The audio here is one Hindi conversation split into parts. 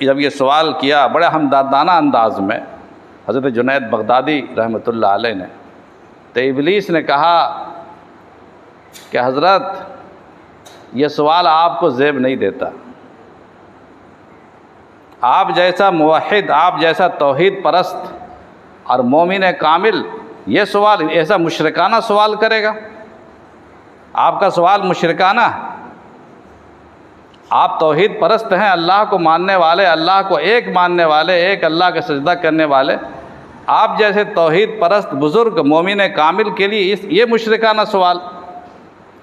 जब ये सवाल किया बड़े हमदर्दाना अंदाज में हज़रत जुनैद बगदादी रहमतुल्लाह अलैह ने, तो इब्लीस ने कहा कि हज़रत ये सवाल आपको ज़ेब नहीं देता। आप जैसा मुवहिद, आप जैसा तौहीद परस्त और मोमिन कामिल ये सवाल, ऐसा मुशरिकाना सवाल करेगा? आपका सवाल मुशरिकाना। आप तौहीद परस्त हैं, अल्लाह को मानने वाले, अल्लाह को एक मानने वाले, एक अल्लाह का सजदा करने वाले। आप जैसे तौहीद परस्त बुज़ुर्ग मोमिन कामिल के लिए ये मुशरिकाना सवाल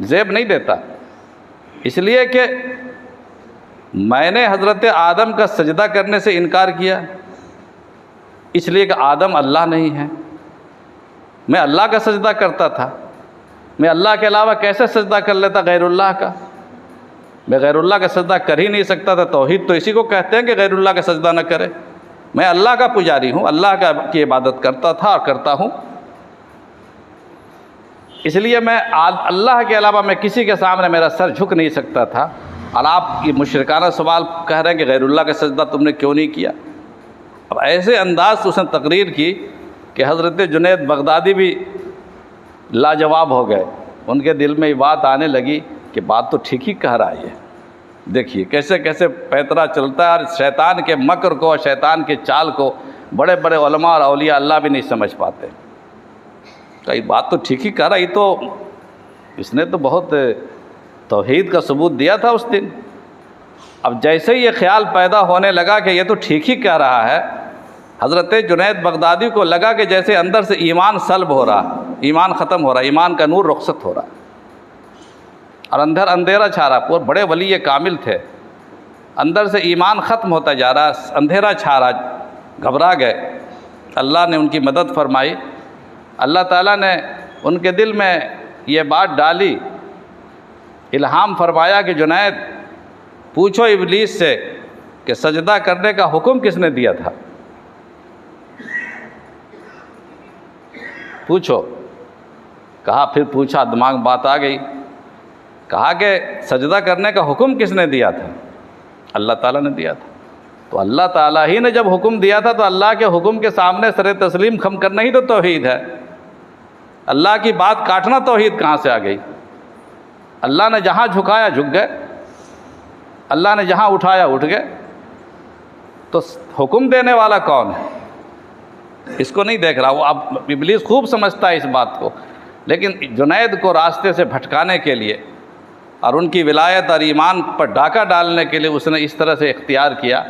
ज़ेब नहीं देता। इसलिए कि मैंने हज़रत आदम का सजदा करने से इनकार किया, इसलिए कि आदम अल्लाह नहीं है। मैं अल्लाह का सजदा करता था, मैं अल्लाह के अलावा कैसे सजदा कर लेता गैरुल्लाह का? मैं गैरुल्लाह का सजदा कर ही नहीं सकता था। तौहीद तो इसी को कहते हैं कि गैरुल्लाह का सजदा न करे। मैं अल्लाह का पुजारी हूँ, अल्लाह की इबादत करता था और करता हूँ। इसलिए मैं अल्लाह के अलावा मैं किसी के सामने मेरा सर झुक नहीं सकता था। और आप ये मुशरिकाना सवाल कह रहे हैं कि गैरुल्लाह का सजदा तुमने क्यों नहीं किया? अब ऐसे अंदाज से उसने तकरीर की कि हज़रत जुनैद बगदादी भी लाजवाब हो गए। उनके दिल में ये बात आने लगी कि बात तो ठीक ही कह रहा है। देखिए कैसे कैसे पैतरा चलता है, और शैतान के मकर को, शैतान के चाल को बड़े बड़े उलमा और औलिया अल्लाह भी नहीं समझ पाते। तो ये बात तो ठीक ही कह रहा, ये तो इसने तो बहुत तौहीद का सबूत दिया था उस दिन। अब जैसे ही ये ख्याल पैदा होने लगा कि ये तो ठीक ही कह रहा है, हज़रत जुनैद बगदादी को लगा कि जैसे अंदर से ईमान सल्ब हो रहा, ईमान ख़त्म हो रहा, ईमान का नूर रुखसत हो रहा और अंदर अंधेरा छा रहा। पूरे बड़े वली ये कामिल थे, अंदर से ईमान ख़त्म होता जा रहा, अंधेरा छा रहा, घबरा गए। अल्लाह ने उनकी मदद फरमाई। अल्लाह ताला ने उनके दिल में ये बात डाली, इल्हाम फरमाया कि जुनैद पूछो इब्लीस से कि सजदा करने का हुक्म किसने दिया था? पूछो। कहा, फिर पूछा, दिमाग में बात आ गई। कहा कि सजदा करने का हुक्म किसने दिया था? अल्लाह ताला ने दिया था। तो अल्लाह ताला ही ने जब हुक्म दिया था तो अल्लाह के हुक्म के सामने सरे तस्लीम खम करना ही तो तौहीद है। अल्लाह की बात काटना तौहीद कहाँ से आ गई? अल्लाह ने जहाँ झुकाया झुक गए, अल्लाह ने जहाँ उठाया उठ गए। तो हुक्म देने वाला कौन है? इसको नहीं देख रहा वो। अब इब्लीस खूब समझता है इस बात को, लेकिन जुनैद को रास्ते से भटकाने के लिए और उनकी विलायत और ईमान पर डाका डालने के लिए उसने इस तरह से इख्तियार किया